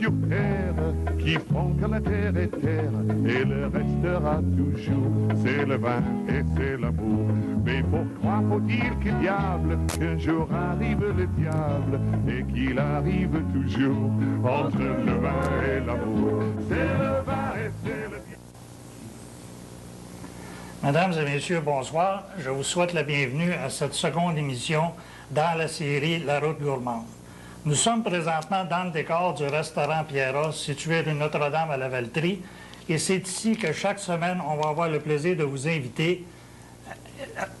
sur terre qui font que la terre est terre et le restera toujours. C'est le vin et c'est l'amour. Mais pourquoi faut-il que diable qu'un jour arrive le diable et qu'il arrive toujours entre le vin et l'amour? C'est le vin et c'est le diable. Mesdames et messieurs, bonsoir. Je vous souhaite la bienvenue à cette seconde émission dans la série La Route gourmande. Nous sommes présentement dans le décor du restaurant Pierra, situé rue Notre-Dame à la Valtrie, et c'est ici que chaque semaine, on va avoir le plaisir de vous inviter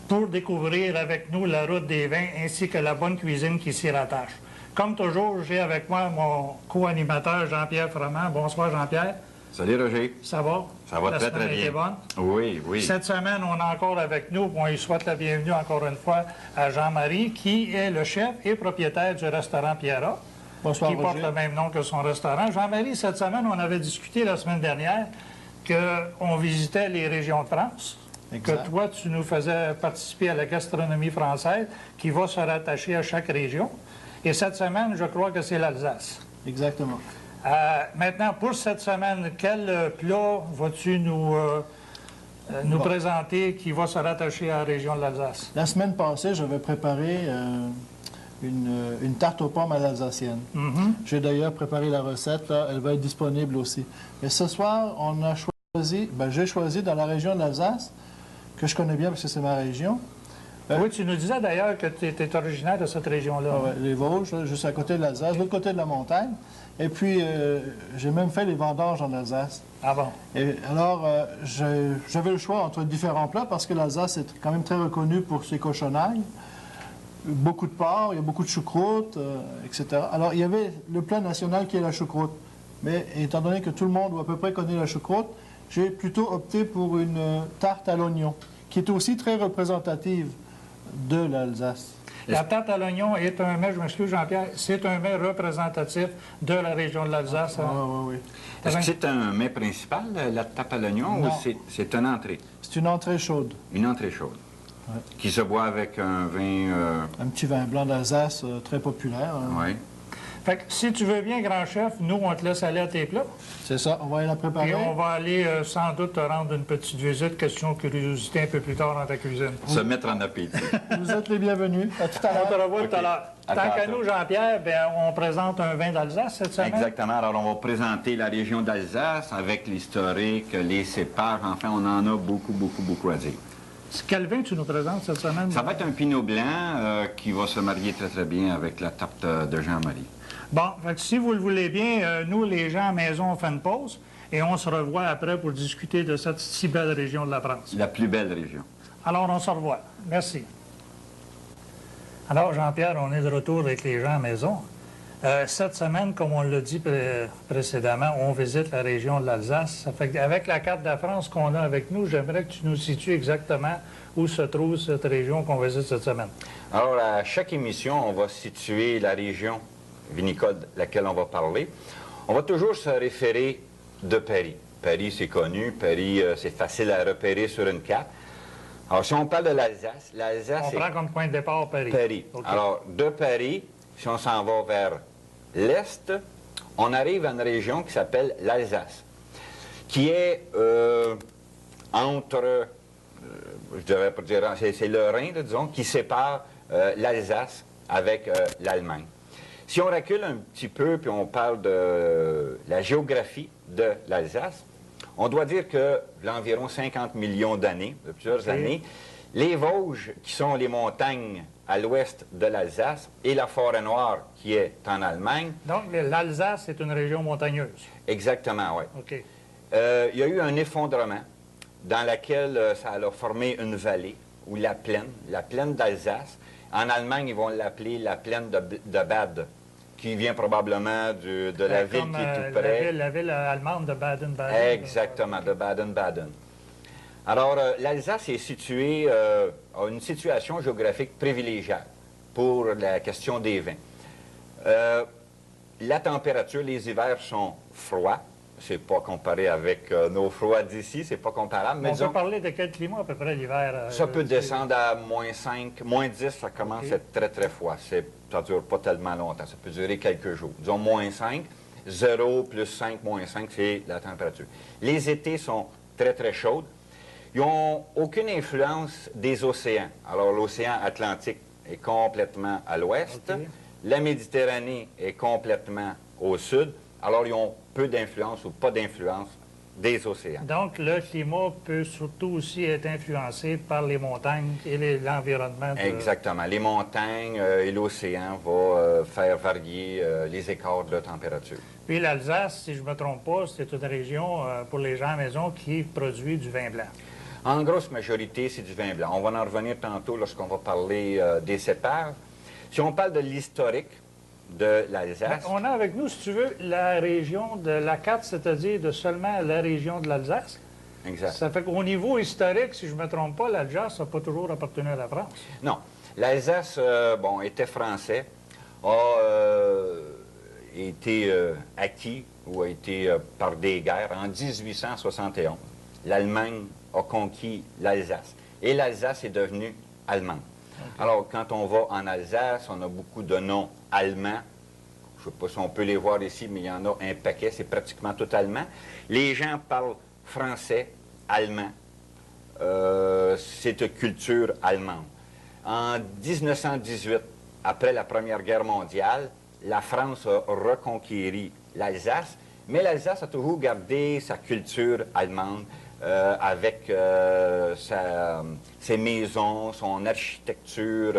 pour découvrir avec nous la route des vins ainsi que la bonne cuisine qui s'y rattache. Comme toujours, j'ai avec moi mon co-animateur Jean-Pierre Froment. Bonsoir Jean-Pierre. Salut Roger. Ça va? Ça va très très bien. Bonne? Oui, oui. Cette semaine, on est encore avec nous. On lui souhaite la bienvenue encore une fois à Jean-Marie, qui est le chef et propriétaire du restaurant Pierra. Bonsoir, qui Roger. porte le même nom que son restaurant. Jean-Marie, cette semaine, on avait discuté la semaine dernière qu'on visitait les régions de France. Exact. Que toi, tu nous faisais participer à la gastronomie française qui va se rattacher à chaque région. Et cette semaine, je crois que c'est l'Alsace. Exactement. Maintenant, pour cette semaine, quel plat vas-tu nous présenter qui va se rattacher à la région de l'Alsace? La semaine passée, j'avais préparé une tarte aux pommes à l'alsacienne. J'ai d'ailleurs préparé la recette, là, elle va être disponible aussi. Mais ce soir, on a choisi, j'ai choisi dans la région de l'Alsace, que je connais bien parce que c'est ma région. Oui, tu nous disais d'ailleurs que tu étais originaire de cette région-là. Ouais, les Vosges, là, juste à côté de l'Alsace, de l'autre côté de la montagne. Et puis, j'ai même fait les vendanges en Alsace. Ah bon? Et alors, j'avais le choix entre différents plats parce que l'Alsace est quand même très reconnue pour ses cochonailles. Beaucoup de porc, il y a beaucoup de choucroute, etc. Alors, il y avait le plat national qui est la choucroute. Mais étant donné que tout le monde ou à peu près connaît la choucroute, j'ai plutôt opté pour une tarte à l'oignon, qui est aussi très représentative de l'Alsace. La tarte à l'oignon est un mets, je m'excuse Jean-Pierre, c'est un mets représentatif de la région de l'Alsace. Oui, oui, oui. Est-ce que c'est un mets principal, la tarte à l'oignon, ou c'est une entrée? C'est une entrée chaude. Une entrée chaude. Ouais. Qui se boit avec un vin... Un petit vin blanc d'Alsace très populaire. Hein. Oui. Fait que si tu veux bien, grand chef, nous, on te laisse aller à tes plats. C'est ça, on va aller la préparer. Et on va aller sans doute te rendre une petite visite, question curiosité un peu plus tard dans ta cuisine. Se mettre en appétit. Vous êtes les bienvenus. À tout à On te l'heure. revoit tout à l'heure. Tant qu'à nous, Jean-Pierre, on présente un vin d'Alsace cette semaine. Exactement. Alors, on va présenter la région d'Alsace avec l'historique, les cépages. Enfin, on en a beaucoup, beaucoup, beaucoup à dire. Quel vin tu nous présentes cette semaine? Ça va être un pinot blanc qui va se marier très, très bien avec la tarte de Jean-Marie. Bon, fait que si vous le voulez bien, nous, les gens à la maison, on fait une pause et on se revoit après pour discuter de cette si belle région de la France. La plus belle région. Alors, on se revoit. Merci. Alors, Jean-Pierre, on est de retour avec les gens à la maison. Cette semaine, comme on l'a dit précédemment, on visite la région de l'Alsace. Ça fait qu'avec la carte de la France qu'on a avec nous, j'aimerais que tu nous situes exactement où se trouve cette région qu'on visite cette semaine. Alors, à chaque émission, on va situer la région vinicole de laquelle on va parler. On va toujours se référer de Paris. Paris, c'est connu. Paris, c'est facile à repérer sur une carte. Alors, si on parle de l'Alsace, l'Alsace... On prend comme point de départ Paris. Paris. Okay. Alors, de Paris, si on s'en va vers l'est, on arrive à une région qui s'appelle l'Alsace, qui est entre, je devrais pas dire, c'est le Rhin, disons, qui sépare l'Alsace avec l'Allemagne. Si on recule un petit peu, puis on parle de la géographie de l'Alsace, on doit dire que l'environ 50 millions d'années, de plusieurs années, les Vosges, qui sont les montagnes à l'ouest de l'Alsace, et la Forêt-Noire, qui est en Allemagne. Donc, l'Alsace est une région montagneuse. Exactement, oui. OK. Il y a eu un effondrement dans laquelle ça a formé une vallée, ou la plaine d'Alsace. En Allemagne, ils vont l'appeler la plaine de Bade, qui vient probablement de la ville qui est tout près. La ville allemande de Baden-Baden. Exactement, de Baden-Baden. Alors, l'Alsace est située, a une situation géographique privilégiée pour la question des vins. La température, les hivers sont froids. C'est pas comparé avec nos froids d'ici, c'est pas comparable. Mais on disons, peut parler de quel climat à peu près l'hiver? Ça peut descendre à moins 5, moins 10, ça commence à être très, très froid. Ça ne dure pas tellement longtemps, ça peut durer quelques jours. Disons moins 5. 0 plus 5, moins 5, c'est la température. Les étés sont très, très chaudes. Ils n'ont aucune influence des océans. Alors, l'océan Atlantique est complètement à l'ouest. OK. La Méditerranée est complètement au sud. Alors, ils ont peu d'influence ou pas d'influence des océans. Donc, le climat peut surtout aussi être influencé par les montagnes et l'environnement. Exactement. Les montagnes et l'océan vont faire varier les écarts de température. Puis l'Alsace, si je ne me trompe pas, c'est une région, pour les gens à la maison, qui produit du vin blanc. En grosse majorité, c'est du vin blanc. On va en revenir tantôt lorsqu'on va parler des cépages. Si on parle de l'historique de l'Alsace... On a avec nous, si tu veux, la région de la carte, c'est-à-dire de seulement la région de l'Alsace. Exact. Ça fait qu'au niveau historique, si je ne me trompe pas, l'Alsace n'a pas toujours appartenu à la France. Non. L'Alsace, était français, a été acquis ou a été par des guerres en 1871. L'Allemagne a conquis l'Alsace. Et l'Alsace est devenue allemande. Okay. Alors, quand on va en Alsace, on a beaucoup de noms allemands. Je ne sais pas si on peut les voir ici, mais il y en a un paquet, c'est pratiquement tout allemand. Les gens parlent français, allemand. C'est une culture allemande. En 1918, après la Première Guerre mondiale, la France a reconquéri l'Alsace, mais l'Alsace a toujours gardé sa culture allemande. Avec ses maisons, son architecture,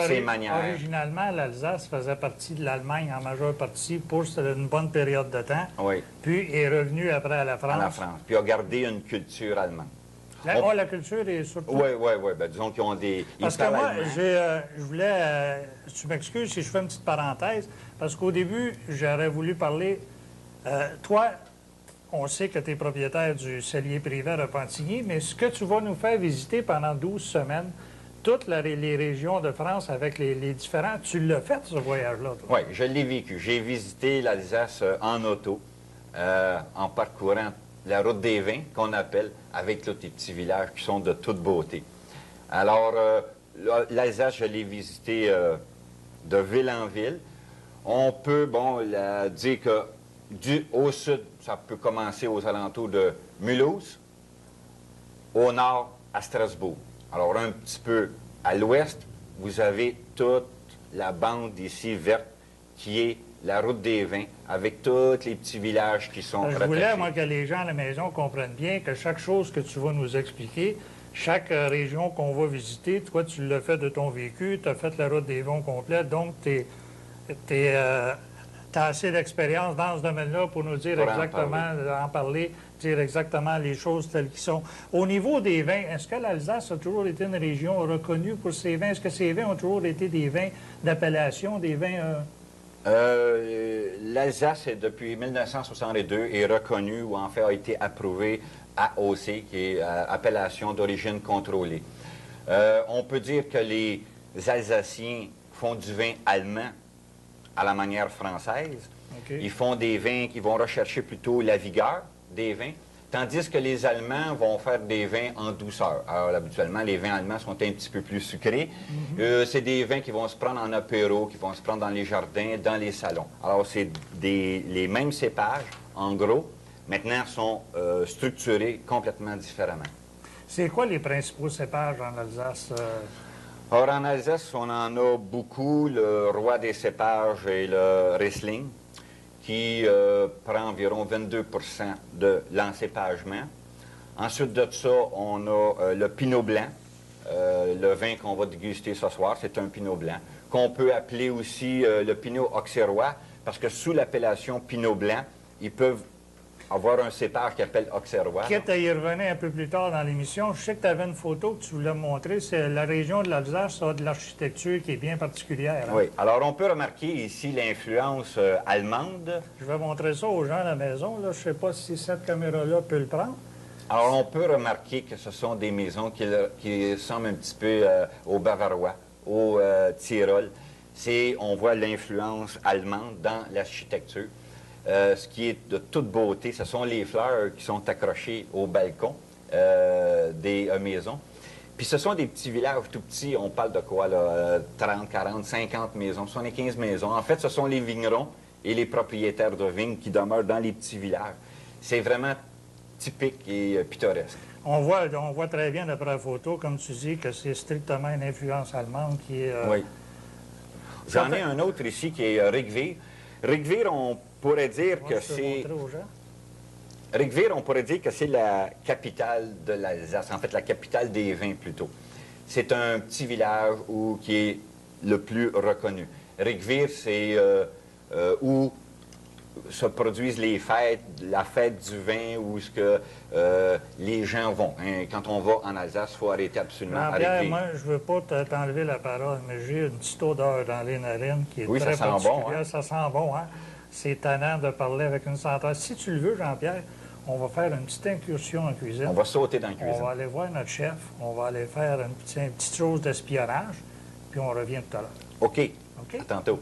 ses manières. Originalement, l'Alsace faisait partie de l'Allemagne en majeure partie pour une bonne période de temps. Oui. Puis est revenu après à la France. À la France. Puis a gardé une culture allemande. La culture est surtout... Oui. Ben, disons qu'ils ont des... Parce que moi, je voulais... tu m'excuses si je fais une petite parenthèse, parce qu'au début, j'aurais voulu parler... toi... On sait que tu es propriétaire du cellier privé à Repentigny, mais ce que tu vas nous faire visiter pendant 12 semaines, toutes les régions de France avec les différents, tu l'as fait, ce voyage-là? Oui, je l'ai vécu. J'ai visité l'Alsace en auto, en parcourant la route des vins, qu'on appelle, avec tous les petits villages qui sont de toute beauté. Alors, l'Alsace, je l'ai visité de ville en ville. On peut, dire que au sud, ça peut commencer aux alentours de Mulhouse, au nord, à Strasbourg. Alors, un petit peu à l'ouest, vous avez toute la bande ici verte qui est la route des vins, avec tous les petits villages qui sont rattachés. Je voulais, moi, que les gens à la maison comprennent bien que chaque chose que tu vas nous expliquer, chaque région qu'on va visiter, toi, tu l'as fait de ton vécu, tu as fait la route des vins complète, donc tu as assez d'expérience dans ce domaine-là pour nous dire en parler, dire exactement les choses telles qu'elles sont. Au niveau des vins, est-ce que l'Alsace a toujours été une région reconnue pour ses vins? Est-ce que ces vins ont toujours été des vins d'appellation, des vins... L'Alsace, depuis 1962, est reconnue ou en fait a été approuvée AOC, qui est appellation d'origine contrôlée. On peut dire que les Alsaciens font du vin allemand à la manière française. Okay. Ils font des vins qui vont rechercher plutôt la vigueur des vins, tandis que les Allemands vont faire des vins en douceur. Alors, habituellement, les vins allemands sont un petit peu plus sucrés. C'est des vins qui vont se prendre en apéro, qui vont se prendre dans les jardins, dans les salons. Alors, c'est les mêmes cépages, en gros, maintenant sont structurés complètement différemment. C'est quoi les principaux cépages en Alsace? Or, en Alsace, on en a beaucoup. Le roi des cépages est le Riesling, qui prend environ 22 de l'encépagement. Ensuite de ça, on a le Pinot Blanc, le vin qu'on va déguster ce soir, c'est un Pinot Blanc, qu'on peut appeler aussi le Pinot Auxerrois, parce que sous l'appellation Pinot Blanc, ils peuvent avoir un cépage qui appelle Auxerrois. Quitte à y revenir un peu plus tard dans l'émission, je sais que tu avais une photo que tu voulais montrer. C'est la région de l'Alsace a de l'architecture qui est bien particulière. Hein? Oui. Alors, on peut remarquer ici l'influence allemande. Je vais montrer ça aux gens à la maison. Là. Je ne sais pas si cette caméra-là peut le prendre. Alors, on peut remarquer que ce sont des maisons qui ressemblent un petit peu au Bavarois, au Tyrol. On voit l'influence allemande dans l'architecture. Ce qui est de toute beauté, ce sont les fleurs qui sont accrochées au balcon des maisons. Puis ce sont des petits villages tout petits, on parle de quoi, là, 30, 40, 50 maisons, 75 maisons. En fait, ce sont les vignerons et les propriétaires de vignes qui demeurent dans les petits villages. C'est vraiment typique et pittoresque. On voit très bien d'après la photo, comme tu dis, que c'est strictement une influence allemande qui est... Oui. J'en ai un autre ici qui est Riggwil. Riggwil, on pourrait dire que c'est... Riggwil, on pourrait dire que c'est la capitale de l'Alsace, en fait la capitale des vins plutôt. C'est un petit village qui est le plus reconnu. Riggwil, c'est où se produisent les fêtes, la fête du vin, où ce que les gens vont. Hein, quand on va en Alsace, il faut arrêter absolument à Riggwil. Moi, je ne veux pas t'enlever la parole, mais j'ai une petite odeur dans les narines qui est très particulière. Bon, hein? Ça sent bon, hein? C'est tannant de parler avec une senteur. Si tu le veux, Jean-Pierre, on va faire une petite incursion en cuisine. On va sauter dans la cuisine. On va aller voir notre chef, on va aller faire une petite chose d'espionnage, puis on revient tout à l'heure. OK. OK? À tantôt.